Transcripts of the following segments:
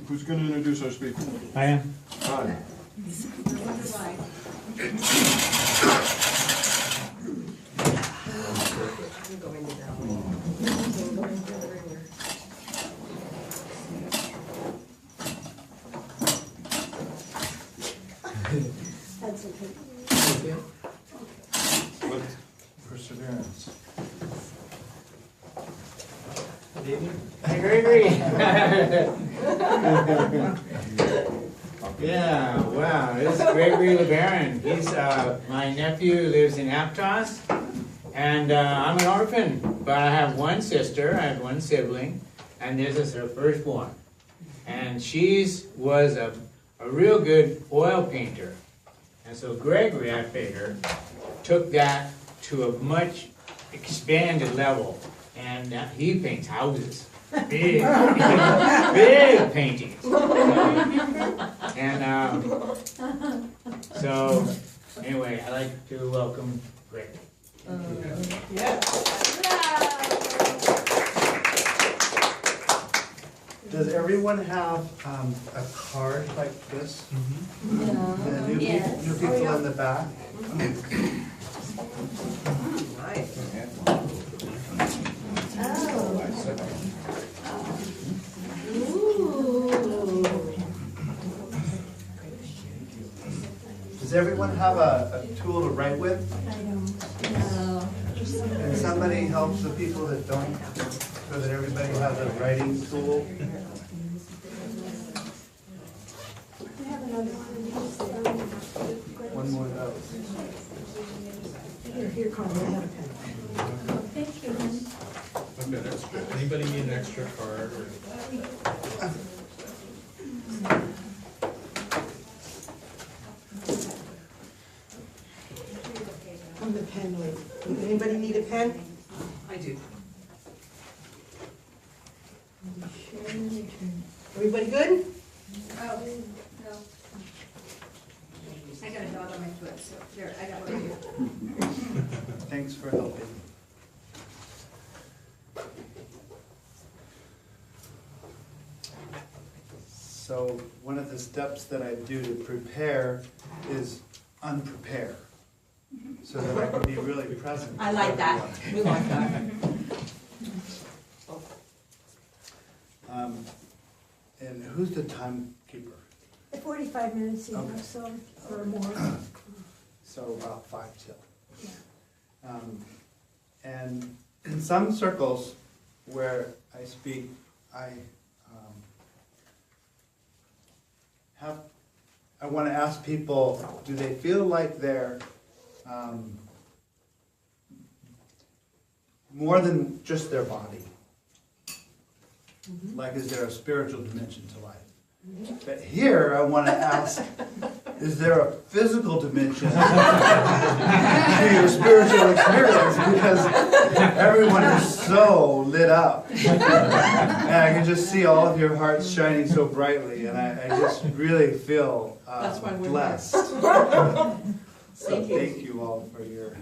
Who's going to introduce our speaker? I am. Hi. That's okay. With perseverance. Hi, Gregory. Yeah, wow, this is Gregory LeBaron. He's my nephew who lives in Aptos, and I'm an orphan, but I have one sister, I have one sibling, and this is her firstborn. And she was a real good oil painter. And so Gregory, I figure, took that to a much expanded level. And he paints houses. Big, big paintings. And so, anyway, I'd like to welcome Gregory. Yeah. Does everyone have a card like this? No. The new, Yes. new people in the back? Nice. Does everyone have a tool to write with? I don't know. Can somebody help the people that don't, so that everybody has a writing tool? We have another one of these. One more of those. Here, Carmen, I have a pen. Thank you. I've got extra. Anybody need an extra card or? I'm the pen lady. Anybody need a pen? I do. Everybody good? Oh, no. I got a dog on my foot, so there, I got one here. Thanks for helping. So one of the steps that I do to prepare is unprepare, so that I can be really present. I like that. We like that. And who's the timekeeper? 45 minutes, you know, Okay. so, or more. So about 5 till. Yeah. And in some circles where I speak, I want to ask people, do they feel like they're more than just their body? Like, is there a spiritual dimension to life? But here, I want to ask, is there a physical dimension to your spiritual experience? Because everyone is so lit up. And I can just see all of your hearts shining so brightly, and I just really feel That's why we're blessed. So thank you all for your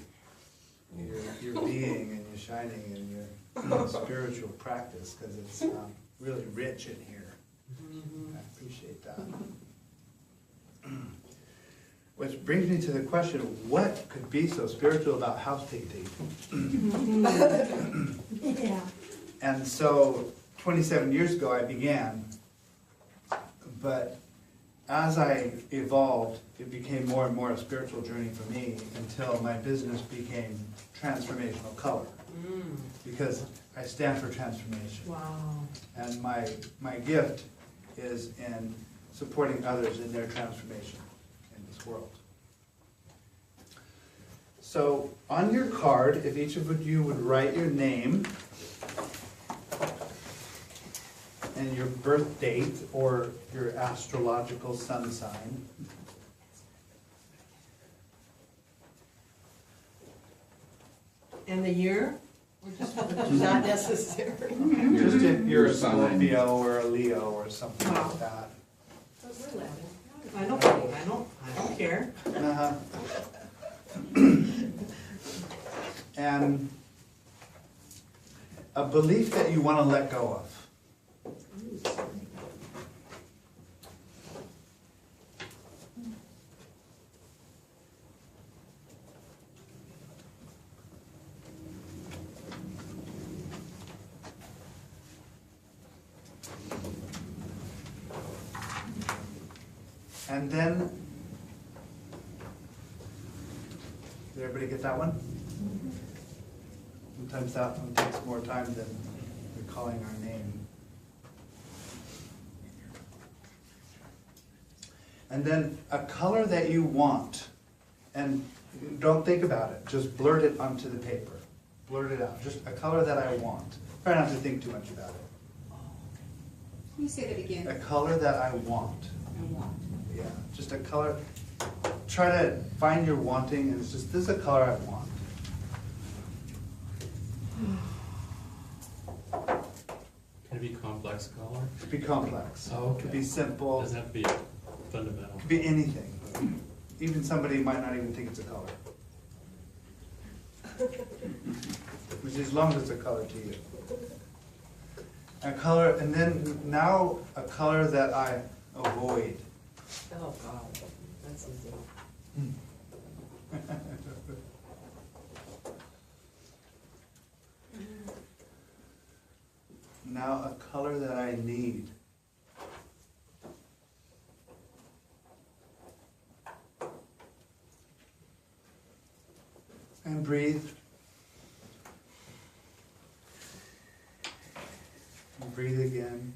being and your shining and your spiritual practice, because it's really rich in here. I appreciate that. Which brings me to the question, what could be so spiritual about house painting? Yeah. And so 27 years ago I began, but as I evolved, it became more and more a spiritual journey for me until my business became Transformational Color. Because I stand for transformation. Wow. And my gift is in supporting others in their transformation in this world. So on your card, if each of you would write your name and your birth date or your astrological sun sign. And the year? Not necessary. Just if you're a sign. Scorpio or a Leo or something like that. I don't care. Uh-huh. And a belief that you want to let go of. And then, did everybody get that one? Sometimes that one takes more time than recalling our name. And then a color that you want, and don't think about it, just blurt it onto the paper. Blurt it out, just a color that I want. Try not to think too much about it. Can you say that again? A color that I want. I want. Yeah, just a color. Try to find your wanting, and it's just, this is a color I want. Can it be complex color? It could be complex. Oh, okay. It could be simple. Doesn't have to be fundamental. It could be anything. Even somebody might not even think it's a color. Which, as long as it's a color to you. A color, and then now a color that I avoid. Oh, God, that's easy. Now a color that I need. And breathe. And breathe again.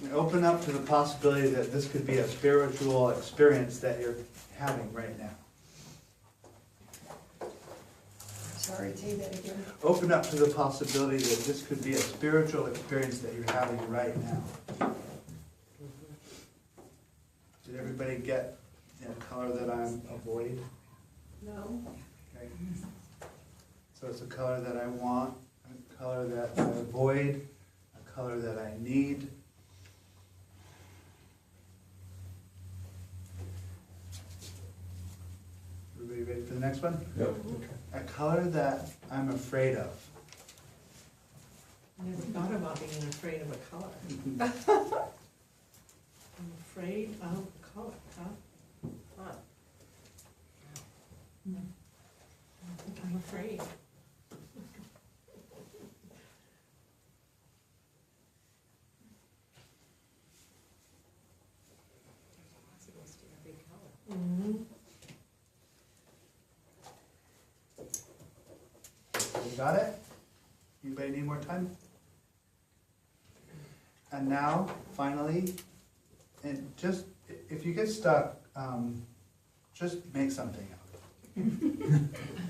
And open up to the possibility that this could be a spiritual experience that you're having right now. Sorry, say that again. Open up to the possibility that this could be a spiritual experience that you're having right now. Did everybody get the color that I'm avoiding? No. Okay. So it's a color that I want, a color that I avoid, a color that I need. Everybody ready for the next one? Yep. A color that I'm afraid of. I never thought about being afraid of a color. I'm afraid of a color, huh? Huh. I think I'm afraid. Mhm. You got it? Anybody need more time? And now, finally, and just, if you get stuck, just make something up.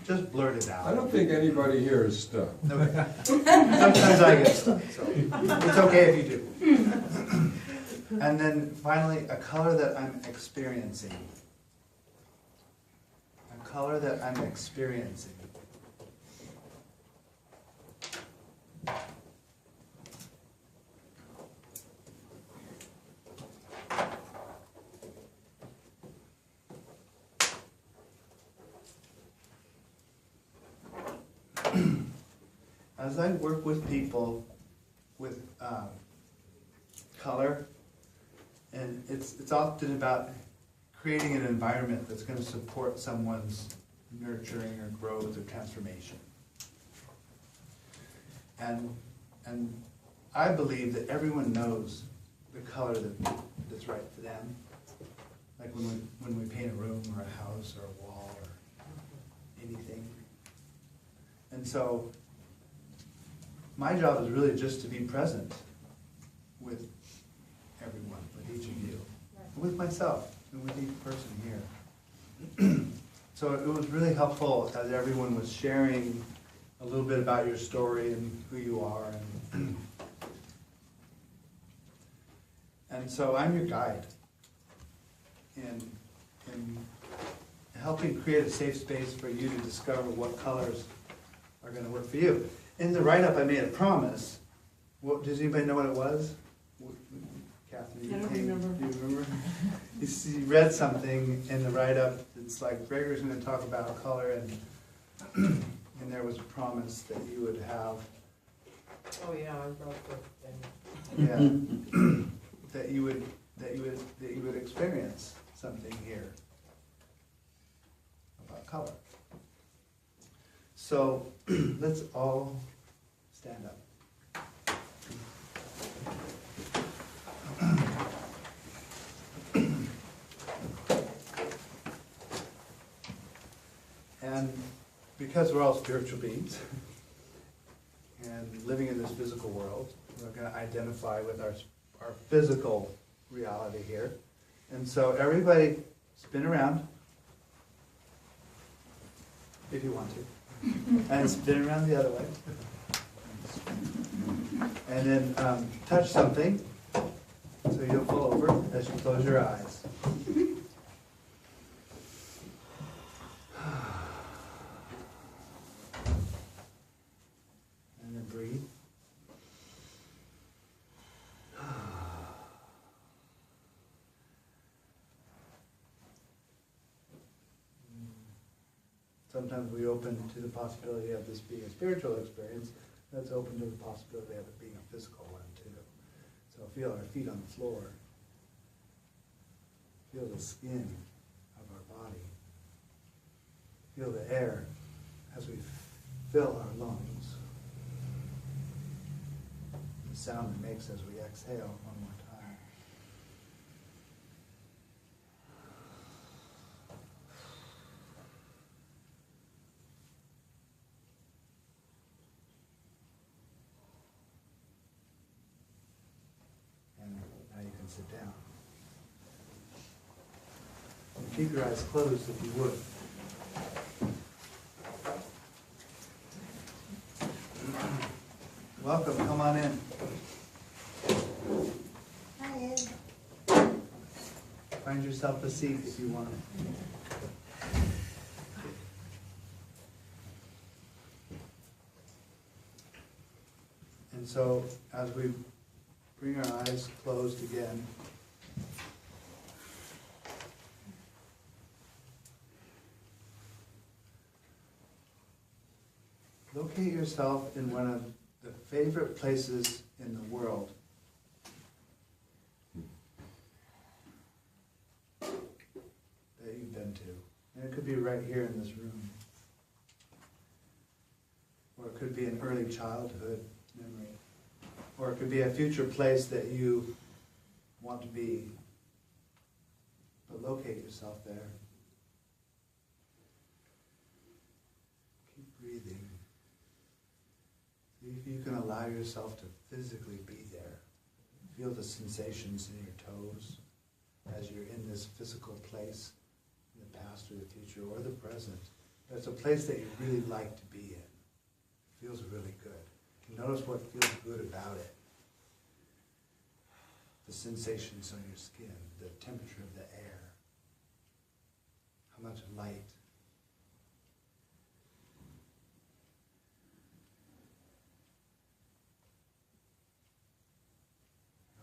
Just blurt it out. I don't think anybody here is stuck. Okay. Sometimes I get stuck, so it's okay if you do. And then finally, a color that I'm experiencing. A color that I'm experiencing. As I work with people with color, and it's often about creating an environment that's going to support someone's nurturing or growth or transformation. And I believe that everyone knows the color that's right for them. Like when we paint a room or a house or a wall or anything. And so my job is really just to be present with everyone, with each of you, with myself, and with each person here. So it was really helpful as everyone was sharing a little bit about your story and who you are. And so I'm your guide in helping create a safe space for you to discover what colors are going to work for you. In the write-up, I made a promise. Does anybody know what it was? Catherine, I don't remember. Do you remember? You read something in the write-up. It's like Gregory's going to talk about color, and there was a promise that you would have. Oh, yeah, I wrote the thing. Yeah, that you would experience something here about color. So let's all because we're all spiritual beings and living in this physical world, we're going to identify with our physical reality here. And so everybody spin around, if you want to, and spin around the other way. And then touch something so you don't fall over as you close your eyes. And then breathe. Sometimes we open to the possibility of this being a spiritual experience. That's open to the possibility of it being a physical one too. So feel our feet on the floor. Feel the skin of our body. Feel the air as we fill our lungs. The sound it makes as we exhale one more time. And now you can sit down. And keep your eyes closed if you would. Welcome, come on in. Hi, Ed. Find yourself a seat if you want. And so, as we bring our eyes closed again, locate yourself in one of the favorite places in the world that you've been to. And it could be right here in this room. Or it could be an early childhood memory. Or it could be a future place that you want to be. But locate yourself there. Keep breathing. See if you can allow yourself to physically be there. Feel the sensations in your toes as you're in this physical place, in the past or the future or the present. But it's a place that you really like to be in. It feels really good. You notice what feels good about it. The sensations on your skin, the temperature of the air, how much light.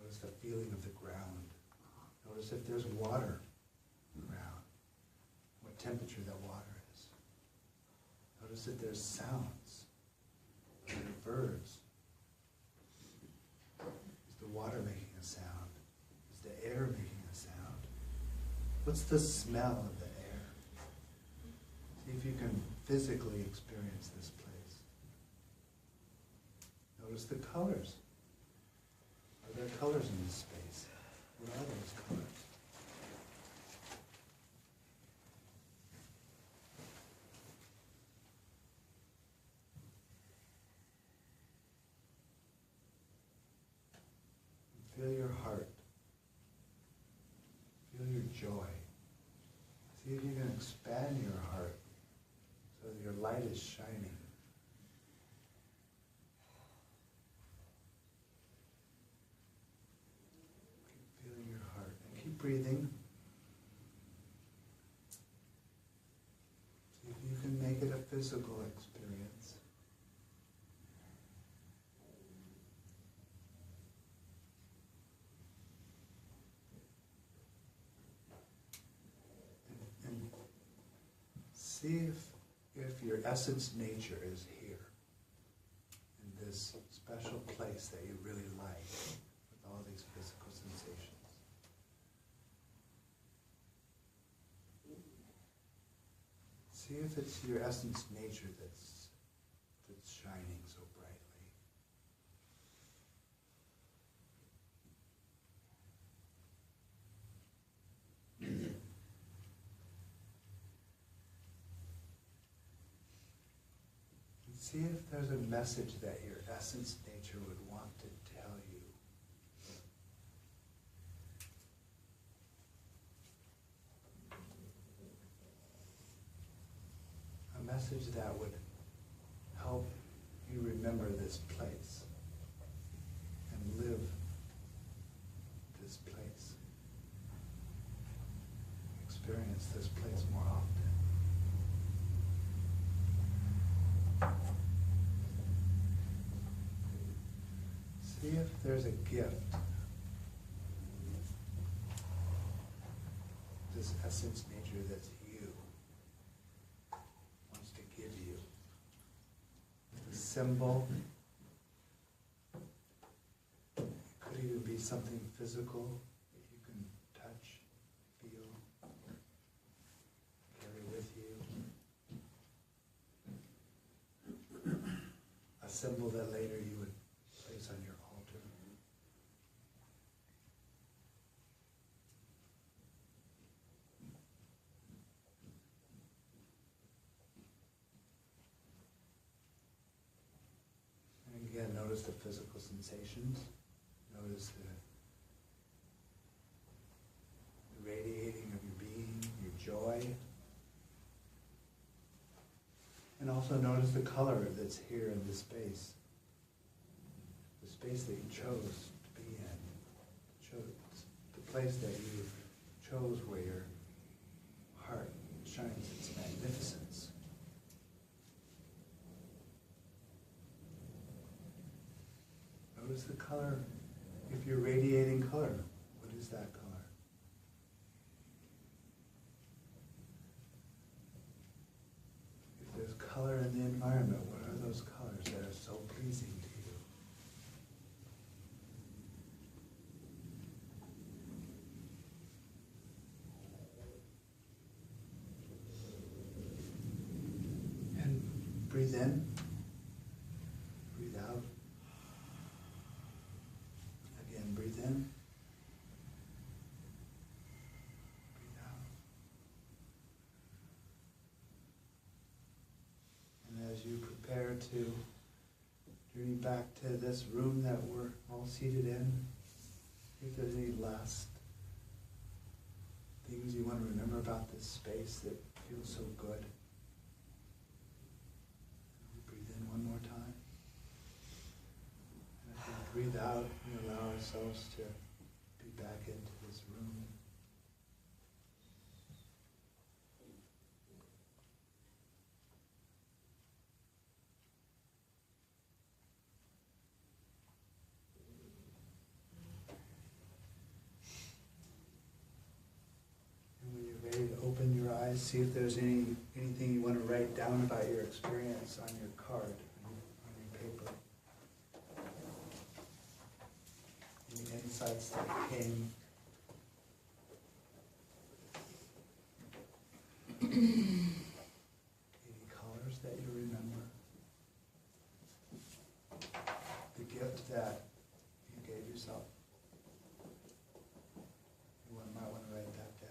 Notice the feeling of the ground. Notice if there's water around, what temperature that water is. Notice if there's sounds. Are there birds? Is the water making a sound? Is the air making a sound? What's the smell of the air? See if you can physically experience this place. Notice the colors. Are there colors in this space? What are those colors? Feel your heart. Feel your joy. See if you can expand your heart so that your light is shining. Keep feeling your heart and keep breathing. See if you can make it a physical experience. And see if your essence nature is here, in this special place that you really like, with all these physical sensations. See if it's your essence nature that's shining so brightly. See if there's a message that your essence nature would want to tell you. A message that would help you remember this place and live this place. Experience this place more often. See if there's a gift this essence nature that's you wants to give you. A symbol. It could even be something physical that you can touch, feel, carry with you. A symbol that later you would place on your altar. And again, notice the physical sensations. Notice the radiating of your being, your joy. And also notice the color that's here in this space. The space that you chose to be in. The place that you chose where your heart shines its magnificence. Notice the color. If you're radiating color, what is that color? If there's color in the environment, what are those colors that are so pleasing to you? And breathe in, breathe out. Again, breathe in, breathe out. And as you prepare to journey back to this room that we're all seated in, if there's any last things you want to remember about this space that feels so good. Breathe in one more time. And as we breathe out, we allow ourselves to be back into this room. And when you're ready to open your eyes, see if there's anything you want to write down about your experience on your card, on your paper. Any insights that came. Any colors that you remember. The gift that you gave yourself. You might want to write that down.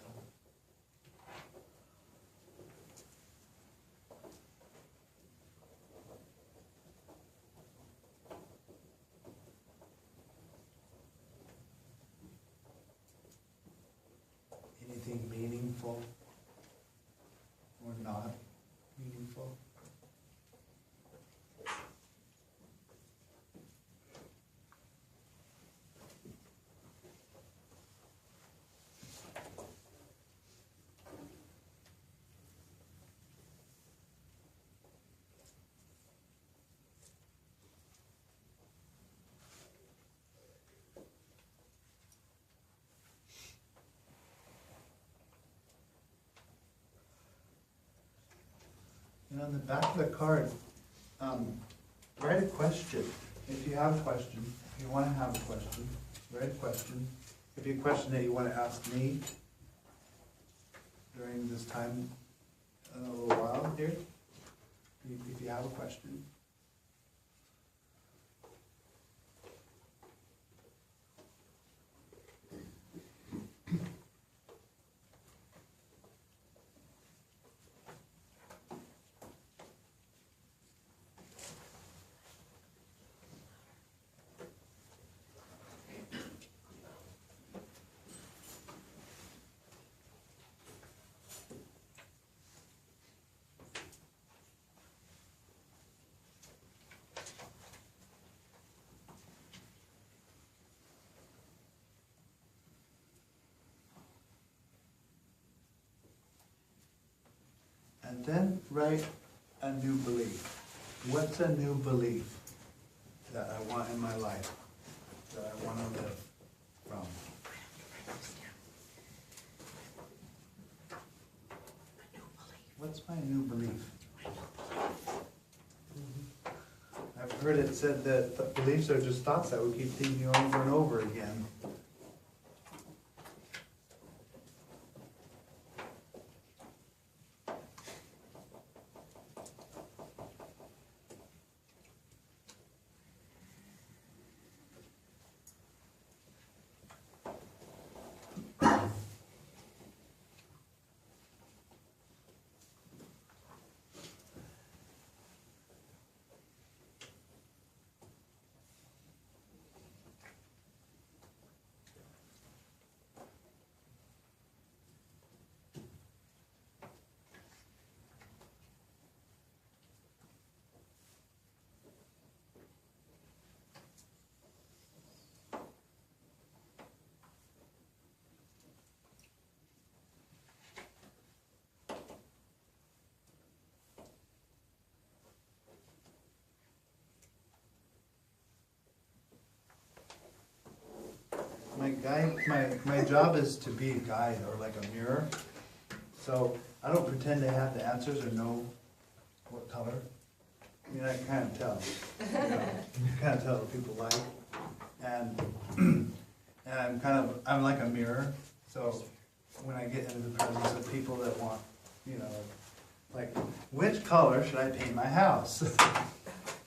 Anything meaningful or not meaningful? And on the back of the card, write a question. If you have a question, if you want to have a question, write a question. If you have a question that you want to ask me during this time in a little while here, if you have a question. And then write a new belief. What's a new belief that I want in my life, that I want to live from? What's my new belief? I've heard it said that beliefs are just thoughts that we keep thinking over and over again. My job is to be a guide or like a mirror. So I don't pretend to have the answers or know what color. I mean, I kind of tell. You know, I kind of tell what people like. And I'm like a mirror. So when I get into the presence of people that want, you know, like, which color should I paint my house?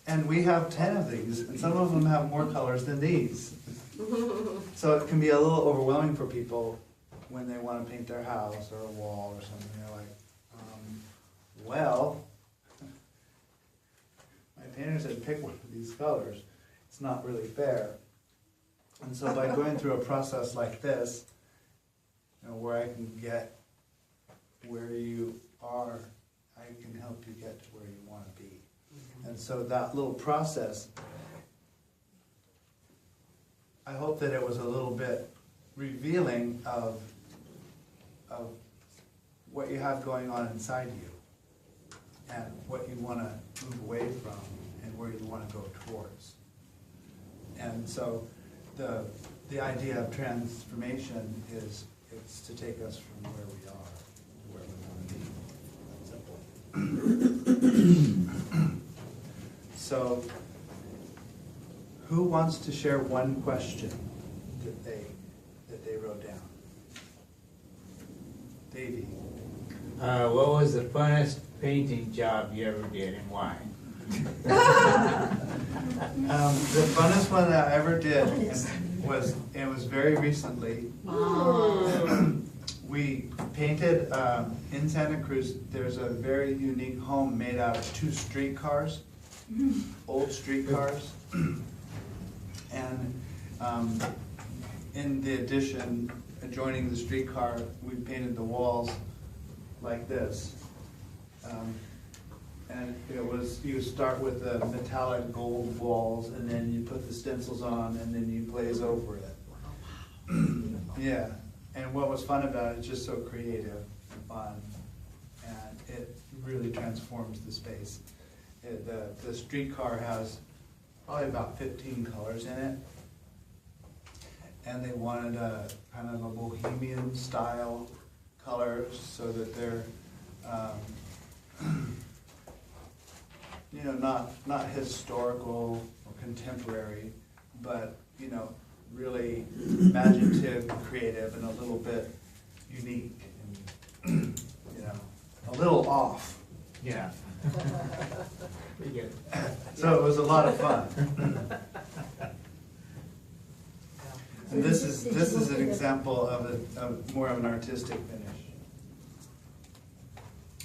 And we have 10 of these, and some of them have more colors than these. So it can be a little overwhelming for people when they want to paint their house or a wall or something. They're like, well, my painter said pick one of these colors. It's not really fair. And so by going through a process like this, you know, where I can get where you are, I can help you get to where you want to be. And so that little process, I hope that it was a little bit revealing of what you have going on inside you and what you want to move away from and where you want to go towards. And so the idea of transformation is it's to take us from where we are to where we want to be. Simple. So, who wants to share one question that they wrote down? Davey. What was the funnest painting job you ever did and why? The funnest one that I ever did was very recently. We painted in Santa Cruz. There's a very unique home made out of 2 streetcars, old streetcars, and in the addition, adjoining the streetcar, we painted the walls like this. And it was, you start with the metallic gold walls, and then you put the stencils on, and then you glaze over it. Yeah, and what was fun about it, it's just so creative and fun, and it really transforms the space. The streetcar has probably about 15 colors in it, and they wanted a kind of a bohemian style colors so that they're you know, not historical or contemporary, but, you know, really imaginative and creative and a little bit unique and, you know, a little off. Yeah. Pretty good. So it was a lot of fun. And this is an example of more of an artistic finish.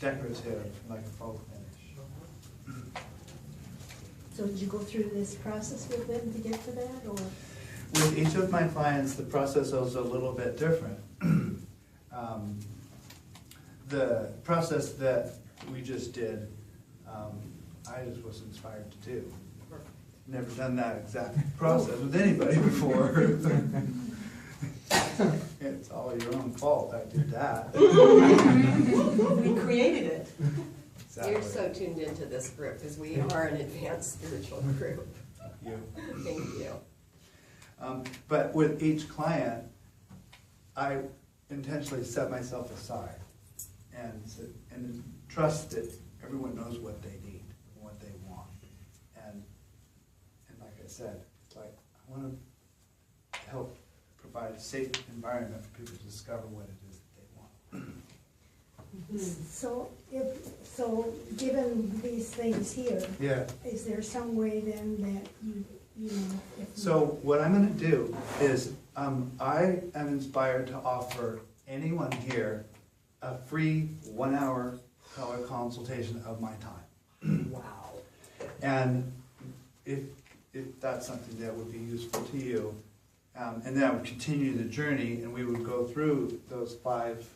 Decorative, like a faux finish. So did you go through this process with them to get to that, or? With each of my clients, the process was a little bit different. The process that we just did, I just was inspired to do. Never done that exact process with anybody before. It's all your own fault, I did that. We created it. Exactly. You're so tuned into this group, because we are an advanced spiritual group. You. Thank you. But with each client, I intentionally set myself aside and trust that everyone knows what they need and what they want. And like I said, it's like I want to help provide a safe environment for people to discover what it is that they want. So given these things here, Yeah. is there some way then that you know, if. So what I'm going to do is I am inspired to offer anyone here a free 1 hour consultation of my time. Wow. And if that's something that would be useful to you, and then I would continue the journey, and we would go through those 5,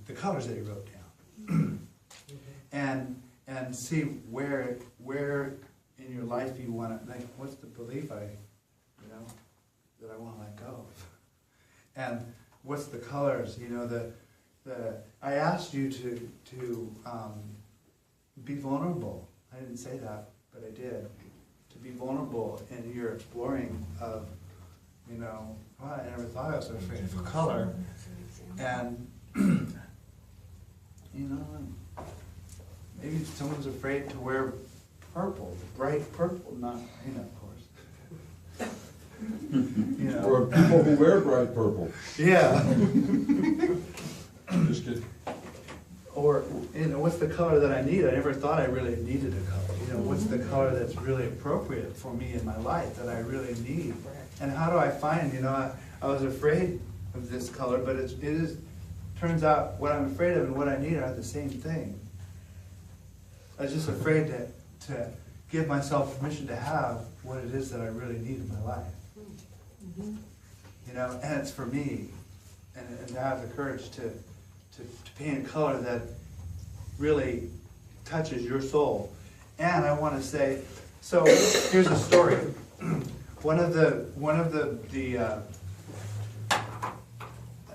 the colors that he wrote down, and see where in your life you want to, like, what's the belief that I want to let go of, and what's the colors, I asked you to be vulnerable. I didn't say that, but I did. To be vulnerable in your exploring of, oh, I never thought I was so afraid of color. And, maybe someone's afraid to wear purple, bright purple, not, of course. Or people who wear bright purple. Yeah. Just kidding. Or, what's the color that I need? I never thought I really needed a color. What's the color that's really appropriate for me in my life that I really need? And how do I find, I was afraid of this color, but it is, turns out what I'm afraid of and what I need are the same thing. I was just afraid to give myself permission to have what it is that I really need in my life. And it's for me. And to have the courage to paint a color that really touches your soul. And I want to say, so here's a story. One of the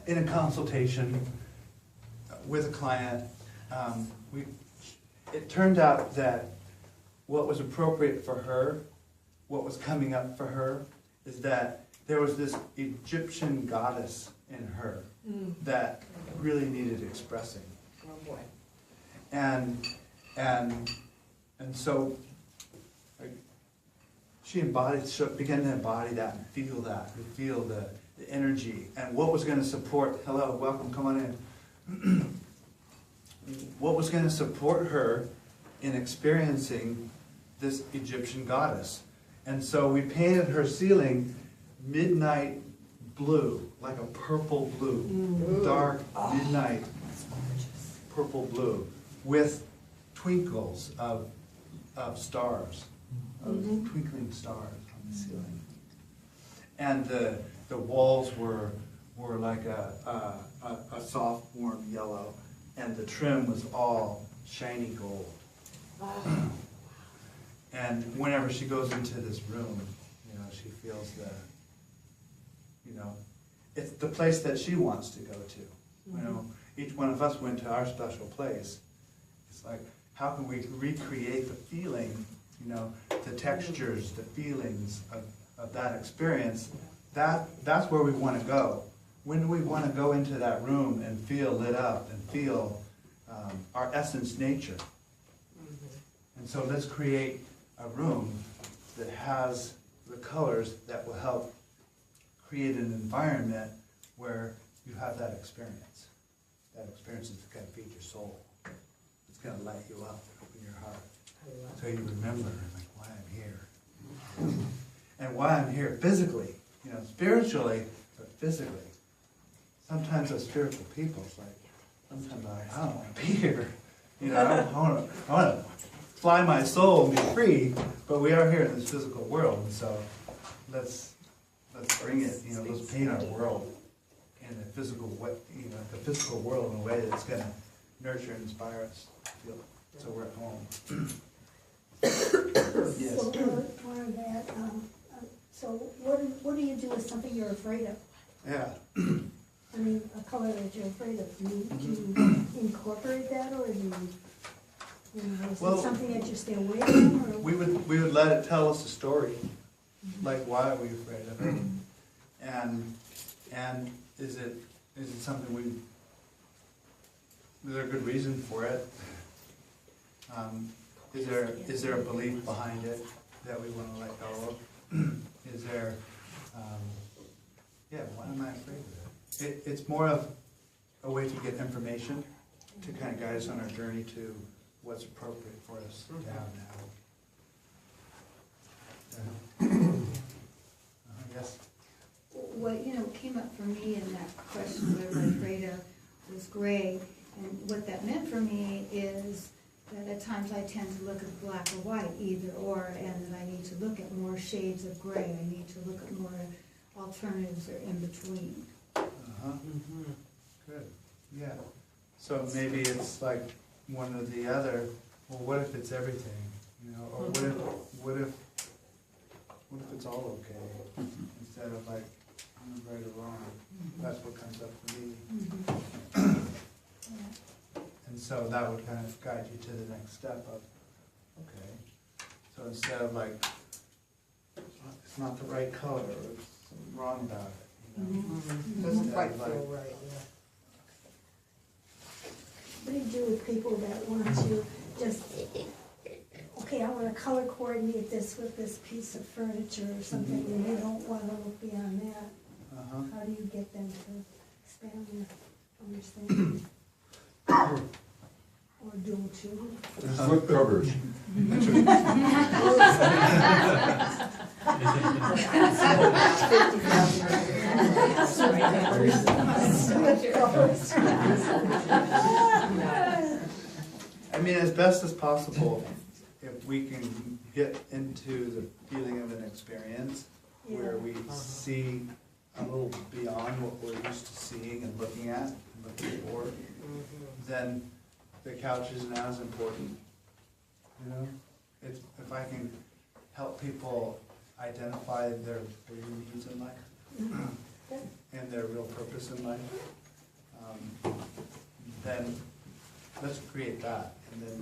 in a consultation with a client, it turned out that what was appropriate for her, what was coming up for her, is that there was this Egyptian goddess in her that really needed expressing. Oh boy. And so she began to embody that and feel the energy, and what was going to support, hello, welcome, come on in. What was going to support her in experiencing this Egyptian goddess. And so we painted her ceiling midnight blue, like a purple blue, dark midnight purple blue, with twinkles of stars, of twinkling stars on the ceiling. And the walls were like a soft, warm yellow, and the trim was all shiny gold. And whenever she goes into this room, she feels it's the place that she wants to go to. Each one of us went to our special place. It's like, how can we recreate the feeling, the textures, the feelings of that experience? That's where we want to go. When do we want to go into that room and feel lit up and feel our essence nature? And so let's create a room that has the colors that will help create an environment where you have that experience. That experience is going to feed your soul. It's going to light you up, open your heart. So you remember why I'm here. And why I'm here physically, spiritually, but physically. Sometimes as spiritual people, it's like, sometimes I don't want to be here. I want to fly my soul and be free, but we are here in this physical world, and so let's bring it, let's paint our world in the physical way, the physical world in a way that's going to nurture and inspire us to feel it. So we're at home. Yes. So part of that, so what something you're afraid of. Yeah. I mean, a color that you're afraid of. Do you incorporate that, or do is Well, it something that you stay away from, or? We would let it tell us a story, like why are we afraid of it? And is it something is there a good reason for it? Is there a belief behind it that we wanna let go of? Is there, why am I afraid of it? It's more of a way to get information to kind of guide us on our journey to what's appropriate for us to have now. Yes? What, came up for me in that question, what am I afraid of, was gray. And what that meant for me is that at times I tend to look at black or white, either or, and that I need to look at more shades of gray. I need to look at more alternatives or in between. Uh-huh. Good, yeah. So maybe it's like one or the other. Well, what if it's everything, or what if it's all okay, instead of like, I'm right or wrong. That's what comes up for me. And so that would kind of guide you to the next step of, okay, so instead of like, it's not the right color, or it's something wrong about it, Doesn't Instead quite of like, feel right, What do you do with people that want to just, okay, I want to color coordinate this with this piece of furniture or something, and they don't want to look beyond that? uh-huh. How do you get them to expand their understanding? Or dual too? Slip covers. I mean, as best as possible, if we can get into the feeling of an experience where we see a little beyond what we're used to seeing and looking at and looking for, then the couch isn't as important. If I can help people identify their needs in life and their real purpose in life, then let's create that, and then